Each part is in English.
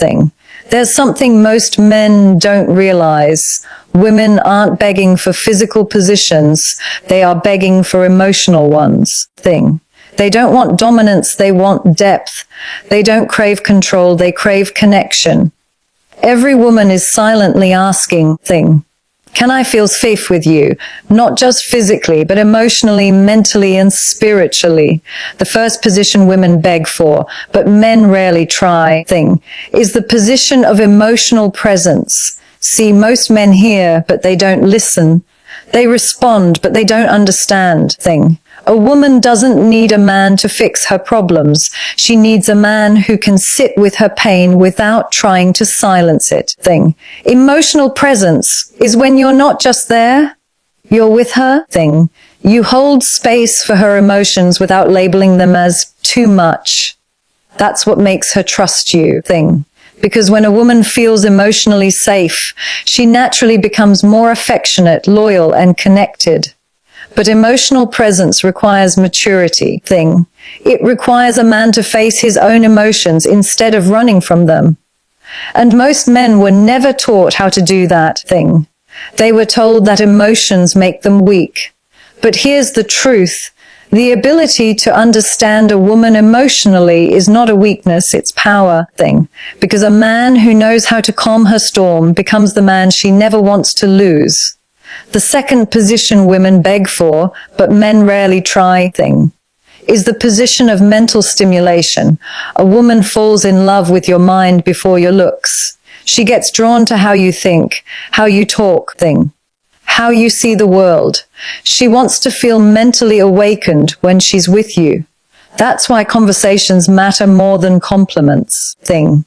thing. There's something most men don't realize. Women aren't begging for physical positions. They are begging for emotional ones. Thing. They don't want dominance. They want depth. They don't crave control. They crave connection. Every woman is silently asking, thing. Can I feel safe with you? Not just physically, but emotionally, mentally, and spiritually. The first position women beg for, but men rarely try, thing, is the position of emotional presence. See, most men hear, but they don't listen. They respond, but they don't understand, thing. A woman doesn't need a man to fix her problems. She needs a man who can sit with her pain without trying to silence it, thing. Emotional presence is when you're not just there, you're with her, thing. You hold space for her emotions without labeling them as too much. That's what makes her trust you, thing. Because when a woman feels emotionally safe, she naturally becomes more affectionate, loyal, and connected. But emotional presence requires maturity, thing. It requires a man to face his own emotions instead of running from them. And most men were never taught how to do that, thing. They were told that emotions make them weak. But here's the truth. The ability to understand a woman emotionally is not a weakness, it's power, thing. Because a man who knows how to calm her storm becomes the man she never wants to lose. The second position women beg for, but men rarely try, thing, is the position of mental stimulation. A woman falls in love with your mind before your looks. She gets drawn to how you think, how you talk, thing, how you see the world. She wants to feel mentally awakened when she's with you. That's why conversations matter more than compliments, thing.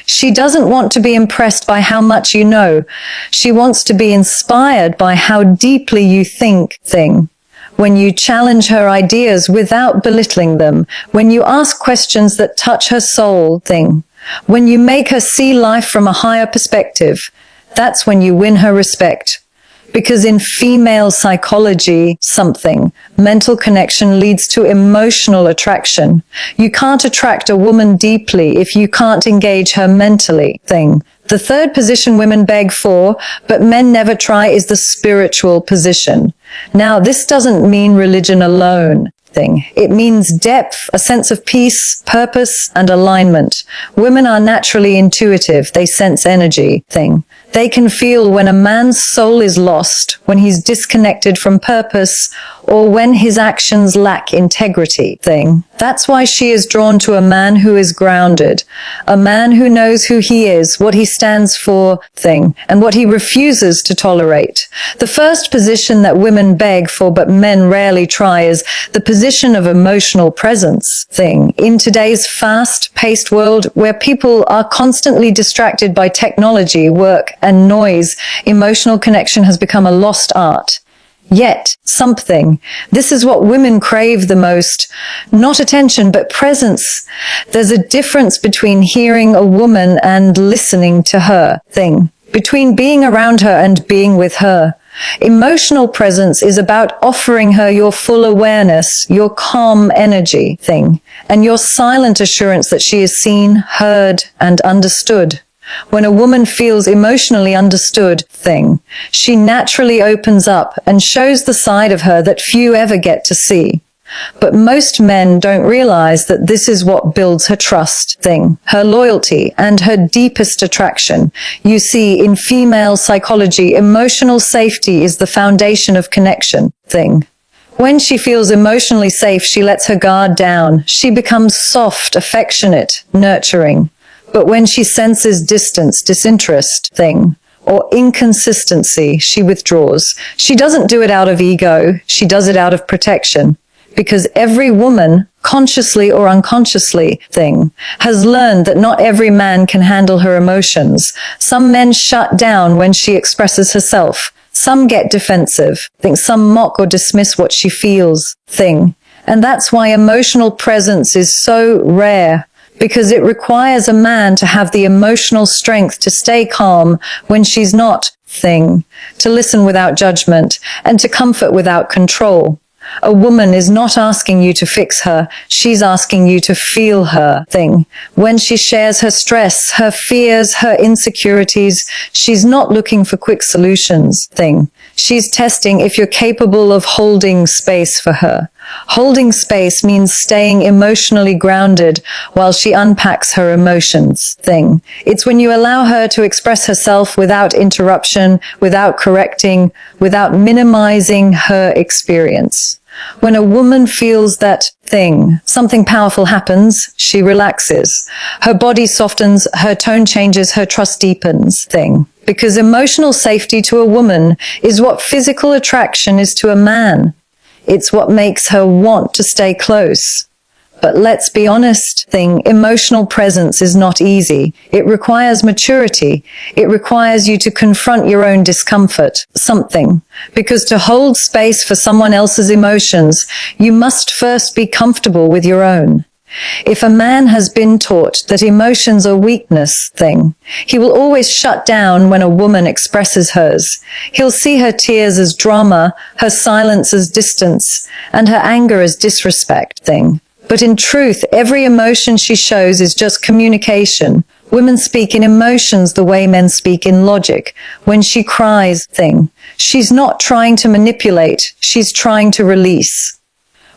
She doesn't want to be impressed by how much you know. She wants to be inspired by how deeply you think, thing. When you challenge her ideas without belittling them, when you ask questions that touch her soul, thing. When you make her see life from a higher perspective, that's when you win her respect. Because in female psychology, mental connection leads to emotional attraction. You can't attract a woman deeply if you can't engage her mentally, thing. The third position women beg for, but men never try, is the spiritual position. Now, this doesn't mean religion alone, thing. It means depth, a sense of peace, purpose, and alignment. Women are naturally intuitive. They sense energy, thing. They can feel when a man's soul is lost, when he's disconnected from purpose, or when his actions lack integrity, thing. That's why she is drawn to a man who is grounded, a man who knows who he is, what he stands for, thing, and what he refuses to tolerate. The first position that women beg for but men rarely try is the position of emotional presence, thing. In today's fast-paced world where people are constantly distracted by technology, work, and noise, emotional connection has become a lost art. Yet, this is what women crave the most. Not attention, but presence. There's a difference between hearing a woman and listening to her, thing. Between being around her and being with her. Emotional presence is about offering her your full awareness, your calm energy, thing, and your silent assurance that she is seen, heard, and understood. When a woman feels emotionally understood, thing, she naturally opens up and shows the side of her that few ever get to see. But most men don't realize that this is what builds her trust, thing, her loyalty, and her deepest attraction. You see, in female psychology, emotional safety is the foundation of connection, thing. When she feels emotionally safe, she lets her guard down. She becomes soft, affectionate, nurturing. But when she senses distance, disinterest, thing, or inconsistency, she withdraws. She doesn't do it out of ego. She does it out of protection. Because every woman, consciously or unconsciously, thing, has learned that not every man can handle her emotions. Some men shut down when she expresses herself. Some get defensive, think some mock or dismiss what she feels, thing. And that's why emotional presence is so rare. Because it requires a man to have the emotional strength to stay calm when she's not, thing, to listen without judgment, and to comfort without control. A woman is not asking you to fix her, she's asking you to feel her thing. When she shares her stress, her fears, her insecurities, she's not looking for quick solutions thing. She's testing if you're capable of holding space for her. Holding space means staying emotionally grounded while she unpacks her emotions thing. It's when you allow her to express herself without interruption, without correcting, without minimizing her experience. When a woman feels that thing, something powerful happens, she relaxes. Her body softens, her tone changes, her trust deepens thing. Because emotional safety to a woman is what physical attraction is to a man. It's what makes her want to stay close. But let's be honest thing, emotional presence is not easy. It requires maturity. It requires you to confront your own discomfort, something. Because to hold space for someone else's emotions, you must first be comfortable with your own. If a man has been taught that emotions are weakness thing, he will always shut down when a woman expresses hers. He'll see her tears as drama, her silence as distance, and her anger as disrespect thing. But in truth, every emotion she shows is just communication. Women speak in emotions the way men speak in logic. When she cries thing, she's not trying to manipulate, she's trying to release.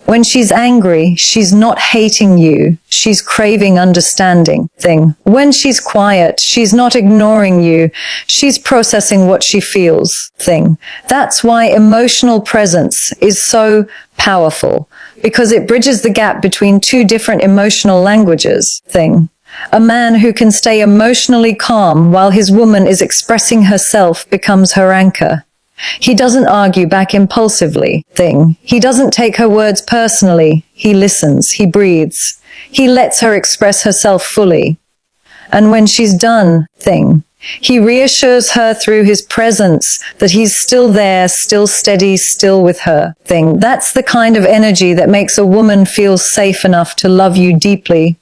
When she's angry, she's not hating you, she's craving understanding thing. When she's quiet, she's not ignoring you, she's processing what she feels thing. That's why emotional presence is so powerful, because it bridges the gap between two different emotional languages thing. A man who can stay emotionally calm while his woman is expressing herself becomes her anchor. He doesn't argue back impulsively thing. He doesn't take her words personally. He listens. He breathes. He lets her express herself fully. And when she's done thing, he reassures her through his presence that he's still there, still steady, still with her thing. That's the kind of energy that makes a woman feel safe enough to love you deeply.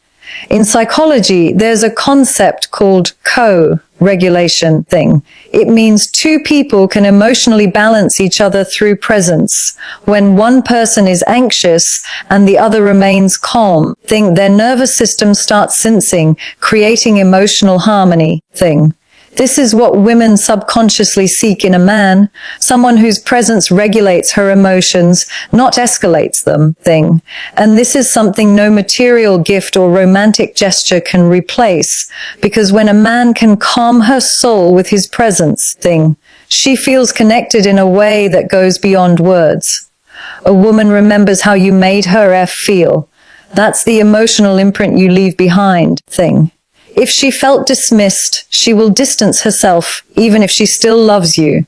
In psychology, there's a concept called co-regulation thing. It means two people can emotionally balance each other through presence. When one person is anxious and the other remains calm, their nervous system starts sensing, creating emotional harmony thing. This is what women subconsciously seek in a man, someone whose presence regulates her emotions, not escalates them thing. And this is something no material gift or romantic gesture can replace, because when a man can calm her soul with his presence thing, she feels connected in a way that goes beyond words. A woman remembers how you made her feel. That's the emotional imprint you leave behind thing. If she felt dismissed, she will distance herself, even if she still loves you.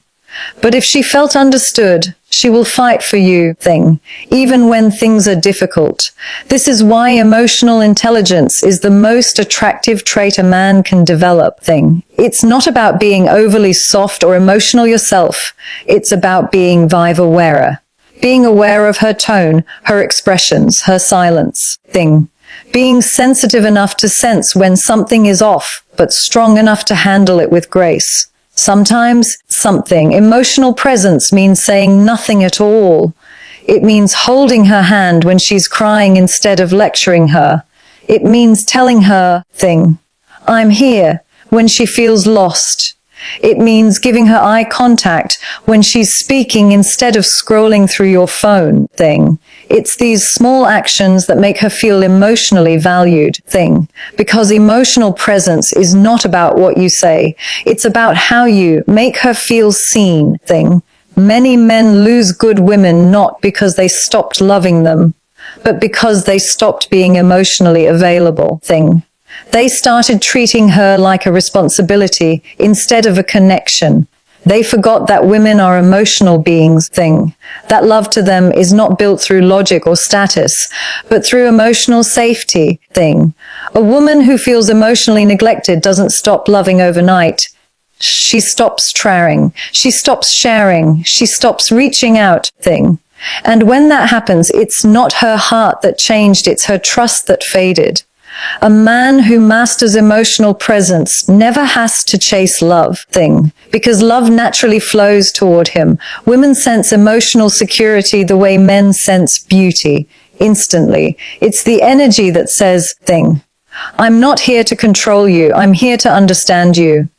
But if she felt understood, she will fight for you thing, even when things are difficult. This is why emotional intelligence is the most attractive trait a man can develop thing. It's not about being overly soft or emotional yourself. It's about being vibe-aware. Being aware of her tone, her expressions, her silence thing. Being sensitive enough to sense when something is off, but strong enough to handle it with grace. Sometimes, emotional presence means saying nothing at all. It means holding her hand when she's crying instead of lecturing her. It means telling her thing, I'm here, when she feels lost. It means giving her eye contact when she's speaking instead of scrolling through your phone thing. It's these small actions that make her feel emotionally valued thing. Because emotional presence is not about what you say. It's about how you make her feel seen thing. Many men lose good women not because they stopped loving them, but because they stopped being emotionally available thing. They started treating her like a responsibility instead of a connection. They forgot that women are emotional beings thing. That love to them is not built through logic or status, but through emotional safety thing. A woman who feels emotionally neglected doesn't stop loving overnight. She stops trying. She stops sharing. She stops reaching out thing. And when that happens, it's not her heart that changed, it's her trust that faded. A man who masters emotional presence never has to chase love thing, because love naturally flows toward him. Women sense emotional security the way men sense beauty, instantly. It's the energy that says thing. I'm not here to control you, I'm here to understand you.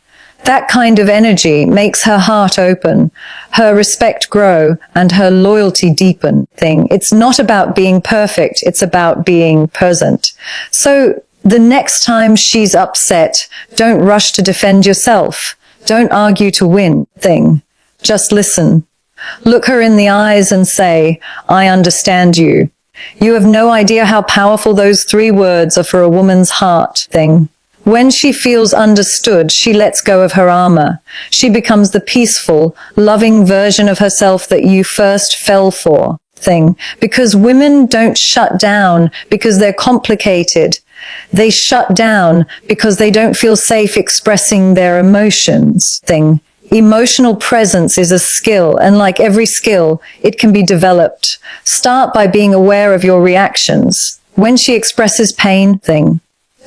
That kind of energy makes her heart open, her respect grow, and her loyalty deepen thing. It's not about being perfect, it's about being present. So the next time she's upset, don't rush to defend yourself. Don't argue to win thing. Just listen. Look her in the eyes and say, I understand you. You have no idea how powerful those 3 words are for a woman's heart thing. When she feels understood, she lets go of her armor. She becomes the peaceful, loving version of herself that you first fell for thing. Because women don't shut down because they're complicated. They shut down because they don't feel safe expressing their emotions thing. Emotional presence is a skill, and like every skill, it can be developed. Start by being aware of your reactions. When she expresses pain thing,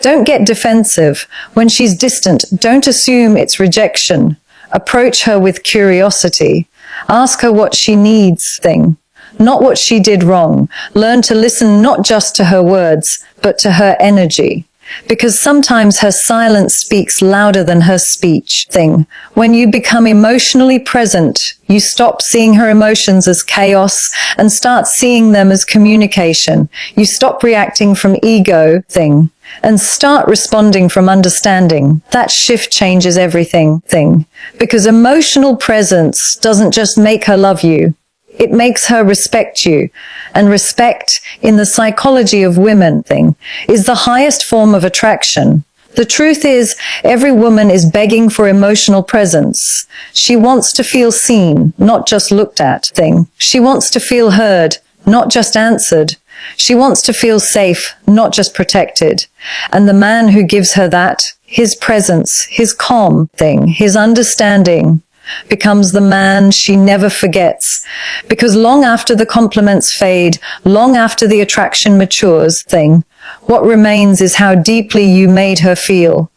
don't get defensive. When she's distant, don't assume it's rejection. Approach her with curiosity. Ask her what she needs thing, not what she did wrong. Learn to listen not just to her words, but to her energy. Because sometimes her silence speaks louder than her speech thing. When you become emotionally present, you stop seeing her emotions as chaos and start seeing them as communication. You stop reacting from ego thing and start responding from understanding. That shift changes everything thing. Because emotional presence doesn't just make her love you. It makes her respect you. And respect, in the psychology of women thing, is the highest form of attraction. The truth is, every woman is begging for emotional presence. She wants to feel seen, not just looked at thing. She wants to feel heard, not just answered. She wants to feel safe, not just protected. And the man who gives her that, his presence, his calm thing, his understanding, becomes the man she never forgets. Because long after the compliments fade, long after the attraction matures thing, what remains is how deeply you made her feel.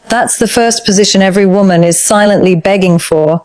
That's the first position every woman is silently begging for.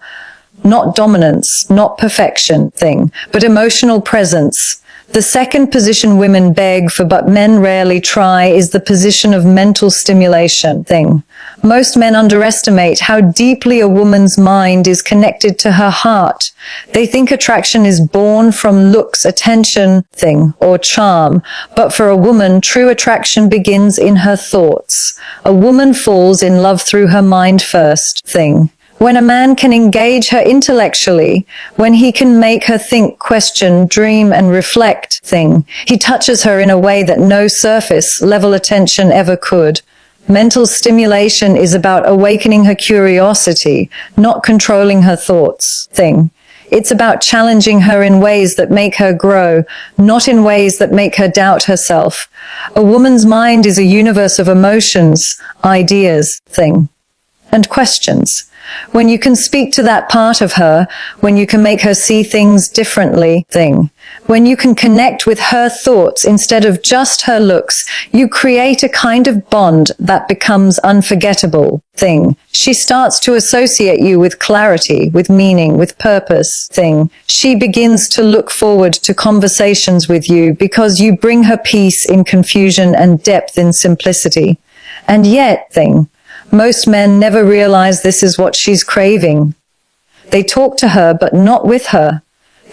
Not dominance, not perfection thing, but emotional presence. The second position women beg for but men rarely try is the position of mental stimulation thing. Most men underestimate how deeply a woman's mind is connected to her heart. They think attraction is born from looks, attention thing, or charm. But for a woman, true attraction begins in her thoughts. A woman falls in love through her mind first thing. When a man can engage her intellectually, when he can make her think, question, dream, and reflect thing, he touches her in a way that no surface level attention ever could. Mental stimulation is about awakening her curiosity, not controlling her thoughts thing. It's about challenging her in ways that make her grow, not in ways that make her doubt herself. A woman's mind is a universe of emotions, ideas thing, and questions. When you can speak to that part of her, when you can make her see things differently thing, when you can connect with her thoughts instead of just her looks, you create a kind of bond that becomes unforgettable thing. She starts to associate you with clarity, with meaning, with purpose thing. She begins to look forward to conversations with you because you bring her peace in confusion and depth in simplicity. And yet thing, most men never realize this is what she's craving. They talk to her, but not with her.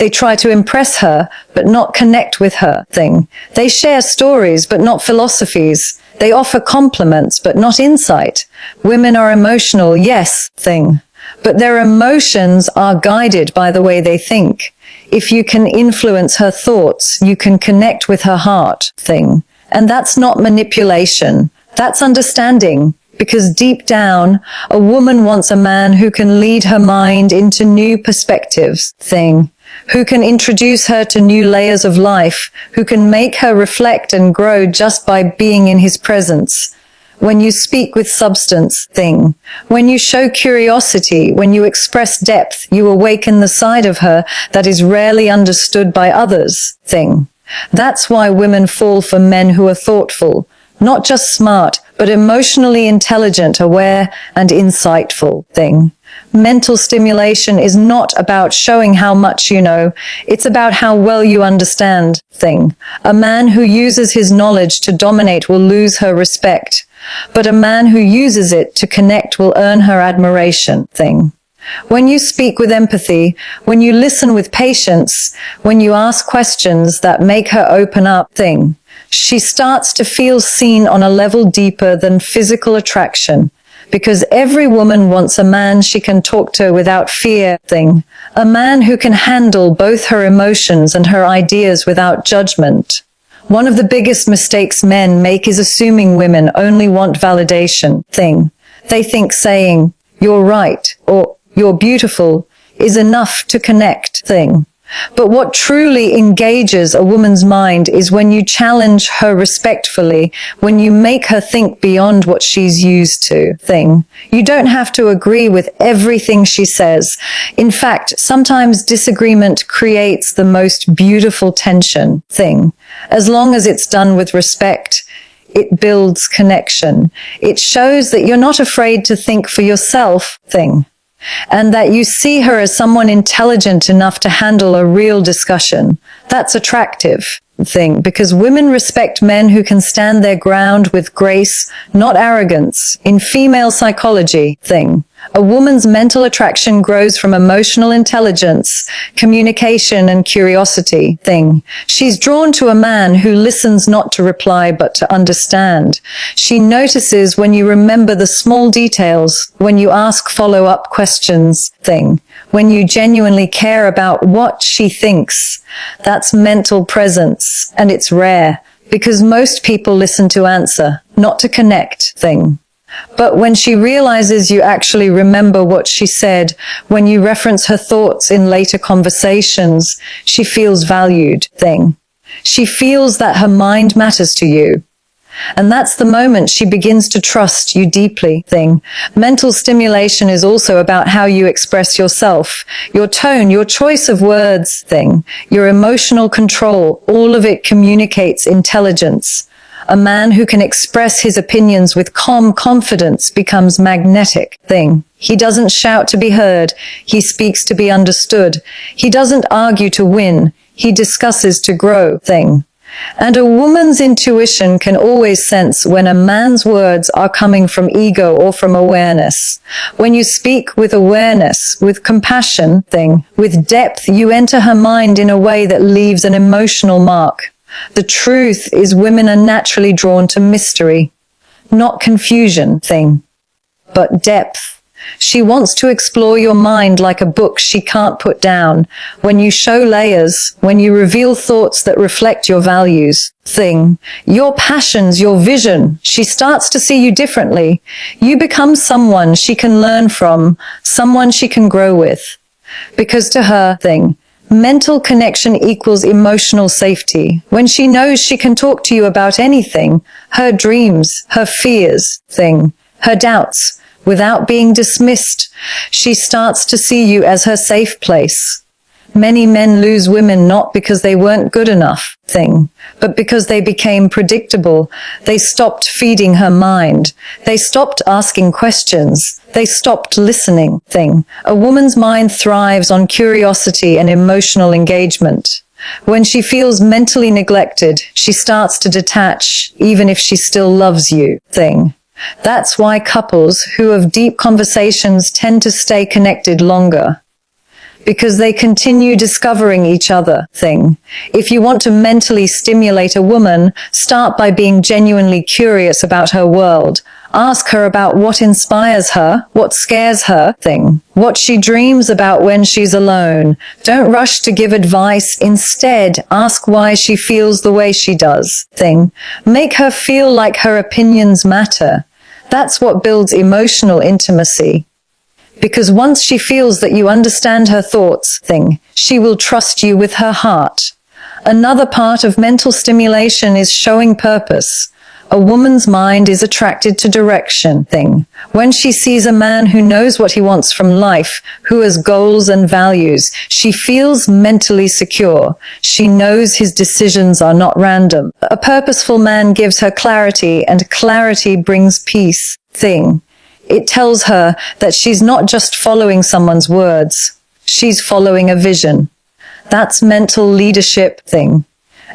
They try to impress her, but not connect with her thing. They share stories, but not philosophies. They offer compliments, but not insight. Women are emotional, yes, thing. But their emotions are guided by the way they think. If you can influence her thoughts, you can connect with her heart thing. And that's not manipulation. That's understanding. Because deep down, a woman wants a man who can lead her mind into new perspectives thing, who can introduce her to new layers of life, who can make her reflect and grow just by being in his presence. When you speak with substance thing, when you show curiosity, when you express depth, you awaken the side of her that is rarely understood by others thing. That's why women fall for men who are thoughtful, Not just smart, but emotionally intelligent, aware, and insightful thing. Mental stimulation is not about showing how much you know, it's about how well you understand thing. A man who uses his knowledge to dominate will lose her respect, but a man who uses it to connect will earn her admiration thing. When you speak with empathy, when you listen with patience, when you ask questions that make her open up thing, she starts to feel seen on a level deeper than physical attraction. Because every woman wants a man she can talk to without fear thing. A man who can handle both her emotions and her ideas without judgment. One of the biggest mistakes men make is assuming women only want validation thing. They think saying, "You're right," or "You're beautiful," is enough to connect thing. But what truly engages a woman's mind is when you challenge her respectfully, when you make her think beyond what she's used to thing. You don't have to agree with everything she says. In fact, sometimes disagreement creates the most beautiful tension thing. As long as it's done with respect, it builds connection. It shows that you're not afraid to think for yourself thing. And that you see her as someone intelligent enough to handle a real discussion. That's attractive thing, because women respect men who can stand their ground with grace, not arrogance. In female psychology thing, a woman's mental attraction grows from emotional intelligence, communication, and curiosity thing. She's drawn to a man who listens not to reply but to understand. She notices when you remember the small details, when you ask follow-up questions thing, when you genuinely care about what she thinks. That's mental presence, and it's rare, because most people listen to answer, not to connect thing. But when she realizes you actually remember what she said, when you reference her thoughts in later conversations, she feels valued thing. She feels that her mind matters to you. And that's the moment she begins to trust you deeply thing. Mental stimulation is also about how you express yourself, your tone, your choice of words thing, your emotional control. All of it communicates intelligence. A man who can express his opinions with calm confidence becomes magnetic thing. He doesn't shout to be heard. He speaks to be understood. He doesn't argue to win. He discusses to grow thing. And a woman's intuition can always sense when a man's words are coming from ego or from awareness. When you speak with awareness, with compassion thing, with depth, you enter her mind in a way that leaves an emotional mark. The truth is women are naturally drawn to mystery, not confusion thing, but depth. She wants to explore your mind like a book she can't put down. When you show layers, when you reveal thoughts that reflect your values thing, your passions, your vision, she starts to see you differently. You become someone she can learn from, someone she can grow with. Because to her thing, mental connection equals emotional safety. When she knows she can talk to you about anything, her dreams, her fears thing, her doubts, without being dismissed, she starts to see you as her safe place. Many men lose women not because they weren't good enough thing, but because they became predictable. They stopped feeding her mind. They stopped asking questions. They stopped listening thing. A woman's mind thrives on curiosity and emotional engagement. When she feels mentally neglected, she starts to detach, even if she still loves you thing. That's why couples who have deep conversations tend to stay connected longer. Because they continue discovering each other thing. If you want to mentally stimulate a woman, start by being genuinely curious about her world. Ask her about what inspires her, what scares her thing, what she dreams about when she's alone. Don't rush to give advice. Instead, ask why she feels the way she does thing. Make her feel like her opinions matter. That's what builds emotional intimacy. Because once she feels that you understand her thoughts thing, she will trust you with her heart. Another part of mental stimulation is showing purpose. A woman's mind is attracted to direction thing. When she sees a man who knows what he wants from life, who has goals and values, she feels mentally secure. She knows his decisions are not random. A purposeful man gives her clarity, and clarity brings peace thing. It tells her that she's not just following someone's words. She's following a vision. That's mental leadership thing.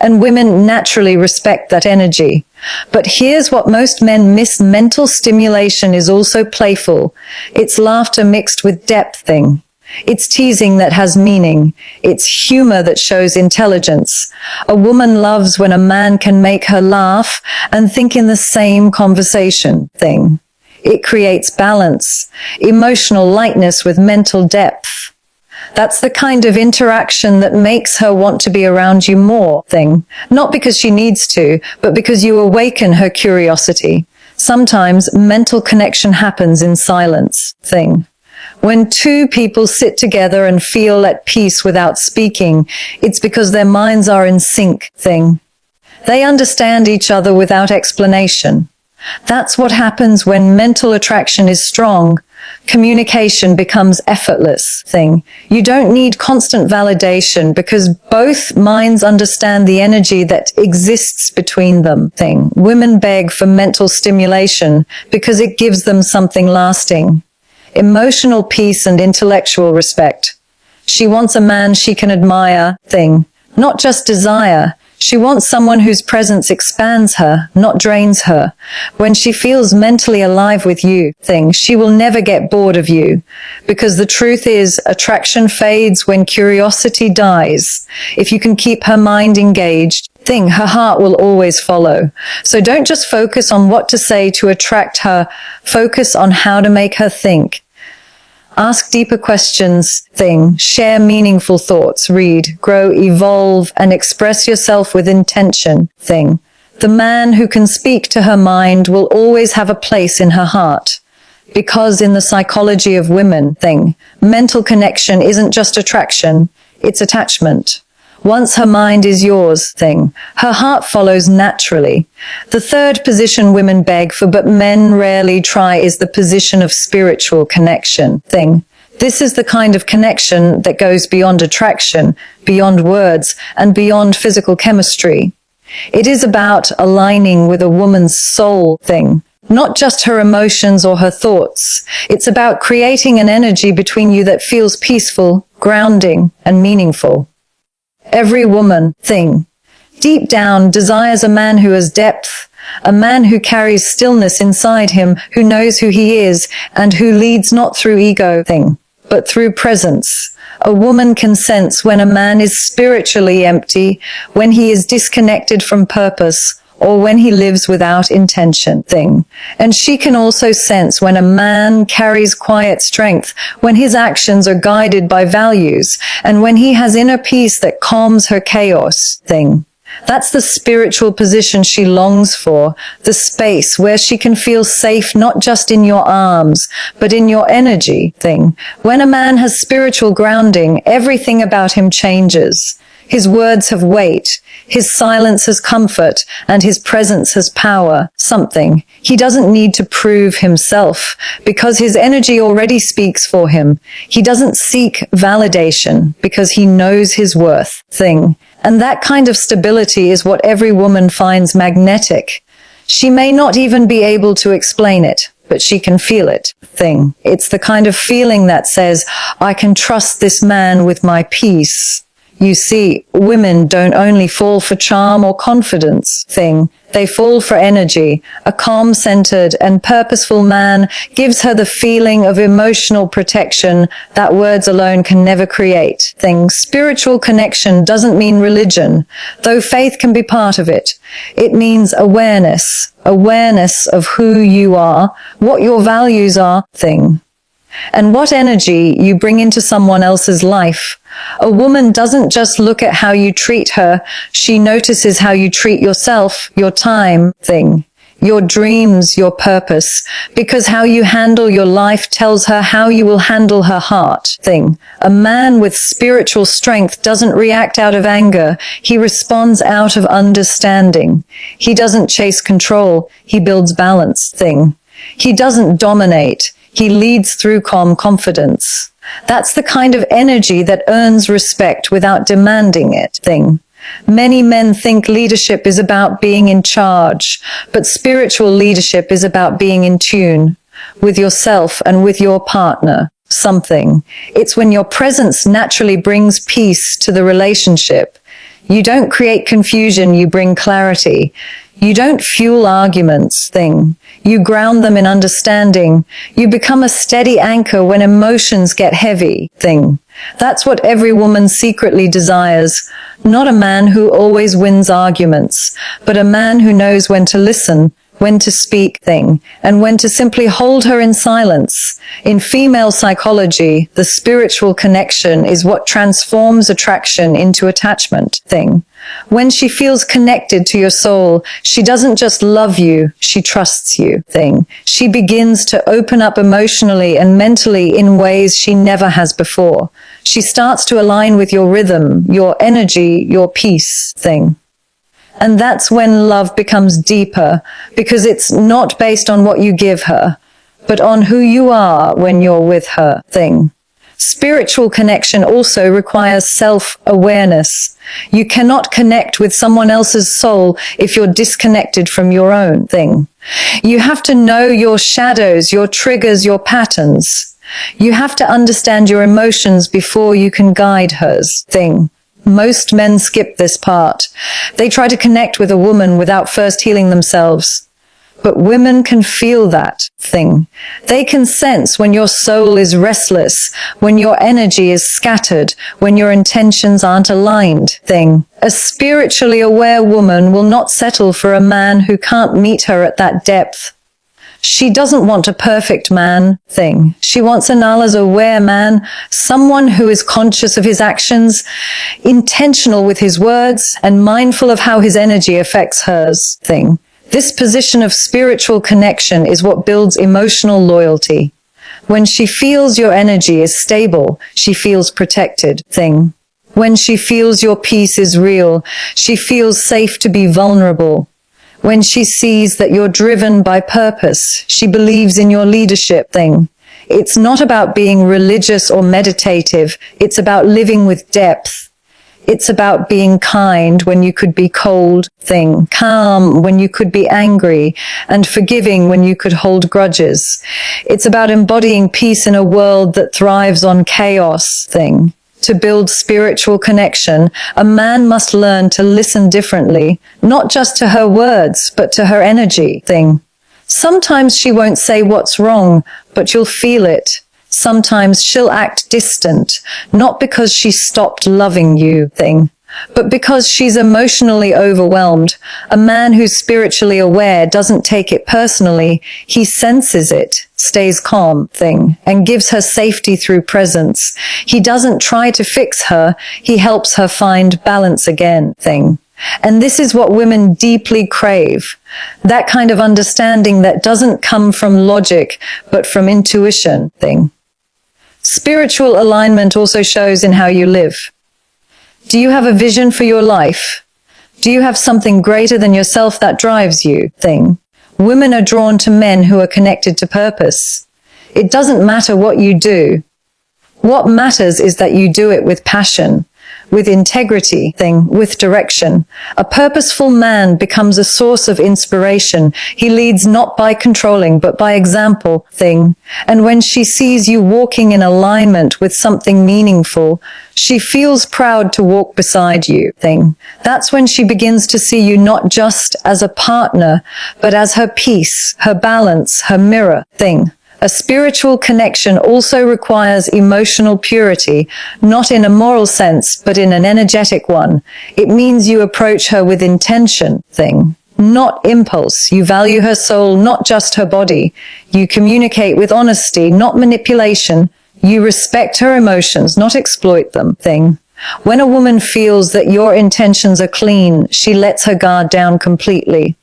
And women naturally respect that energy. But here's what most men miss: mental stimulation is also playful. It's laughter mixed with depth thing. It's teasing that has meaning. It's humor that shows intelligence. A woman loves when a man can make her laugh and think in the same conversation thing. It creates balance, emotional lightness with mental depth. That's the kind of interaction that makes her want to be around you more thing. Not because she needs to, but because you awaken her curiosity. Sometimes mental connection happens in silence thing. When two people sit together and feel at peace without speaking, it's because their minds are in sync thing. They understand each other without explanation. That's what happens when mental attraction is strong. Communication becomes effortless thing. You don't need constant validation because both minds understand the energy that exists between them thing. Women beg for mental stimulation because it gives them something lasting. Emotional peace and intellectual respect. She wants a man she can admire thing, not just desire. She wants someone whose presence expands her, not drains her. When she feels mentally alive with you thing, she will never get bored of you. Because the truth is, attraction fades when curiosity dies. If you can keep her mind engaged, thing, her heart will always follow. So don't just focus on what to say to attract her. Focus on how to make her think. Ask deeper questions thing. Share meaningful thoughts. Read, grow, evolve, and express yourself with intention thing. The man who can speak to her mind will always have a place in her heart. Because in the psychology of women thing, mental connection isn't just attraction, it's attachment. Once her mind is yours thing, her heart follows naturally. The third position women beg for but men rarely try is the position of spiritual connection thing. This is the kind of connection that goes beyond attraction, beyond words, and beyond physical chemistry. It is about aligning with a woman's soul thing, not just her emotions or her thoughts. It's about creating an energy between you that feels peaceful, grounding, and meaningful. Every woman thing, deep down, desires a man who has depth, a man who carries stillness inside him, who knows who he is, and who leads not through ego thing, but through presence. A woman can sense when a man is spiritually empty, when he is disconnected from purpose, or when he lives without intention thing. And she can also sense when a man carries quiet strength, when his actions are guided by values, and when he has inner peace that calms her chaos thing. That's the spiritual position she longs for, the space where she can feel safe not just in your arms, but in your energy thing. When a man has spiritual grounding, everything about him changes. His words have weight, his silence has comfort, and his presence has power, something. He doesn't need to prove himself, because his energy already speaks for him. He doesn't seek validation, because he knows his worth, thing. And that kind of stability is what every woman finds magnetic. She may not even be able to explain it, but she can feel it, thing. It's the kind of feeling that says, I can trust this man with my peace. You see, women don't only fall for charm or confidence thing. They fall for energy. A calm-centered and purposeful man gives her the feeling of emotional protection that words alone can never create thing. Spiritual connection doesn't mean religion, though faith can be part of it. It means awareness of who you are, what your values are thing, and what energy you bring into someone else's life. A woman doesn't just look at how you treat her, she notices how you treat yourself, your time thing. your dreams, your purpose, because how you handle your life tells her how you will handle her heart. Thing. A man with spiritual strength doesn't react out of anger. He responds out of understanding. He doesn't chase control. He builds balance. Thing. He doesn't dominate. He leads through calm confidence. That's the kind of energy that earns respect without demanding it. Thing. Many men think leadership is about being in charge, but spiritual leadership is about being in tune with yourself and with your partner. Something. It's when your presence naturally brings peace to the relationship. You don't create confusion, you bring clarity. You don't fuel arguments. Thing. You ground them in understanding. You become a steady anchor when emotions get heavy. Thing. That's what every woman secretly desires. Not a man who always wins arguments, but a man who knows when to listen, when to speak. Thing. And when to simply hold her in silence. In female psychology, the spiritual connection is what transforms attraction into attachment. Thing. When she feels connected to your soul, she doesn't just love you, she trusts you. Thing. She begins to open up emotionally and mentally in ways she never has before. She starts to align with your rhythm, your energy, your peace. Thing. And that's when love becomes deeper, because it's not based on what you give her, but on who you are when you're with her. Thing. Spiritual connection also requires self-awareness. You cannot connect with someone else's soul if you're disconnected from your own. Thing. You have to know your shadows, your triggers, your patterns. You have to understand your emotions before you can guide hers. Thing. Most men skip this part. They try to connect with a woman without first healing themselves. But women can feel that. Thing. They can sense when your soul is restless, when your energy is scattered, when your intentions aren't aligned. Thing. A spiritually aware woman will not settle for a man who can't meet her at that depth. She doesn't want a perfect man. Thing. She wants an aware man, someone who is conscious of his actions, intentional with his words, and mindful of how his energy affects hers. Thing. This position of spiritual connection is what builds emotional loyalty. When she feels your energy is stable, she feels protected. Thing. When she feels your peace is real, she feels safe to be vulnerable. When she sees that you're driven by purpose, she believes in your leadership. Thing. It's not about being religious or meditative. It's about living with depth. It's about being kind when you could be cold. Thing. Calm when you could be angry, and forgiving when you could hold grudges. It's about embodying peace in a world that thrives on chaos. Thing. To build spiritual connection, a man must learn to listen differently, not just to her words, but to her energy. Thing. Sometimes she won't say what's wrong, but you'll feel it. Sometimes she'll act distant, not because she stopped loving you. Thing. But because she's emotionally overwhelmed. A man who's spiritually aware doesn't take it personally. He senses it, stays calm. Thing. And gives her safety through presence. He doesn't try to fix her. He helps her find balance again. Thing. And this is what women deeply crave. That kind of understanding that doesn't come from logic, but from intuition. Thing. Spiritual alignment also shows in how you live. Do you have a vision for your life? Do you have something greater than yourself that drives you? Thing. Women are drawn to men who are connected to purpose. It doesn't matter what you do. What matters is that you do it with passion, with integrity. Thing. With direction. A purposeful man becomes a source of inspiration. He leads not by controlling, but by example. Thing. And when she sees you walking in alignment with something meaningful, she feels proud to walk beside you. Thing. That's when she begins to see you not just as a partner, but as her peace, her balance, her mirror. Thing. A spiritual connection also requires emotional purity, not in a moral sense, but in an energetic one. It means you approach her with intention. Thing. Not impulse. You value her soul, not just her body. You communicate with honesty, not manipulation. You respect her emotions, not exploit them. Thing. When a woman feels that your intentions are clean, she lets her guard down completely.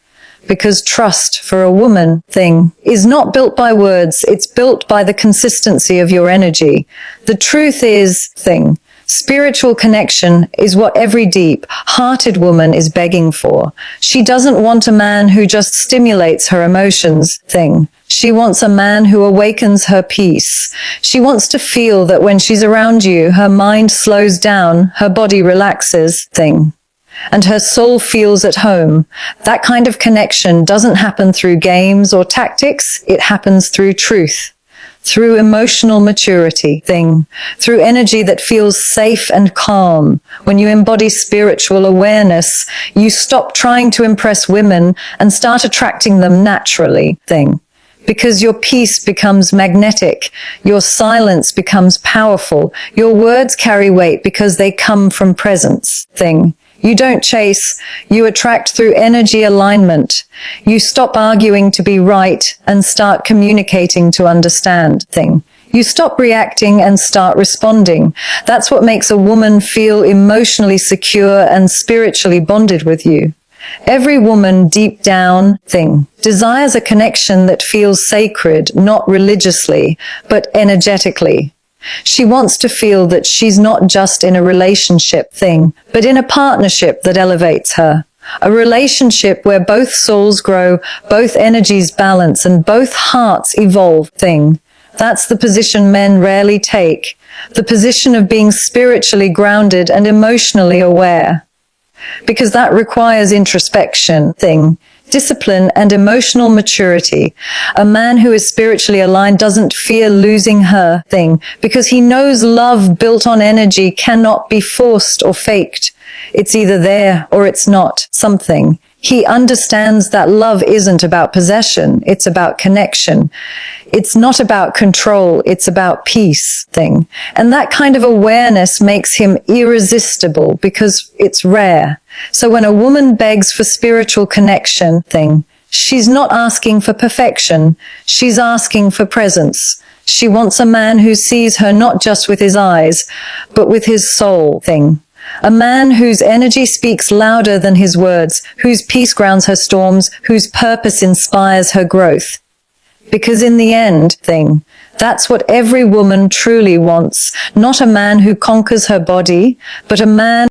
Because trust for a woman thing is not built by words, it's built by the consistency of your energy. The truth is thing. Spiritual connection is what every deep-hearted woman is begging for. She doesn't want a man who just stimulates her emotions thing. She wants a man who awakens her peace. She wants to feel that when she's around you, her mind slows down, her body relaxes thing, and her soul feels at home. That kind of connection doesn't happen through games or tactics. It happens through truth. Through emotional maturity thing, through energy that feels safe and calm. When you embody spiritual awareness, you stop trying to impress women and start attracting them naturally thing. Because your peace becomes magnetic, your silence becomes powerful, your words carry weight because they come from presence thing. You don't chase, you attract through energy alignment. You stop arguing to be right and start communicating to understand thing. You stop reacting and start responding. That's what makes a woman feel emotionally secure and spiritually bonded with you. Every woman deep down thing desires a connection that feels sacred, not religiously, but energetically. She wants to feel that she's not just in a relationship thing, but in a partnership that elevates her. A relationship where both souls grow, both energies balance, and both hearts evolve thing. That's the position men rarely take. The position of being spiritually grounded and emotionally aware. Because that requires introspection thing. Discipline and emotional maturity. A man who is spiritually aligned doesn't fear losing her thing because he knows love built on energy cannot be forced or faked. It's either there or it's not something. He understands that love isn't about possession, it's about connection. It's not about control, it's about peace thing. And that kind of awareness makes him irresistible because it's rare. So when a woman begs for spiritual connection thing, she's not asking for perfection, she's asking for presence. She wants a man who sees her not just with his eyes, but with his soul thing. A man whose energy speaks louder than his words, whose peace grounds her storms, whose purpose inspires her growth. Because in the end thing, that's what every woman truly wants. Not a man who conquers her body, but a man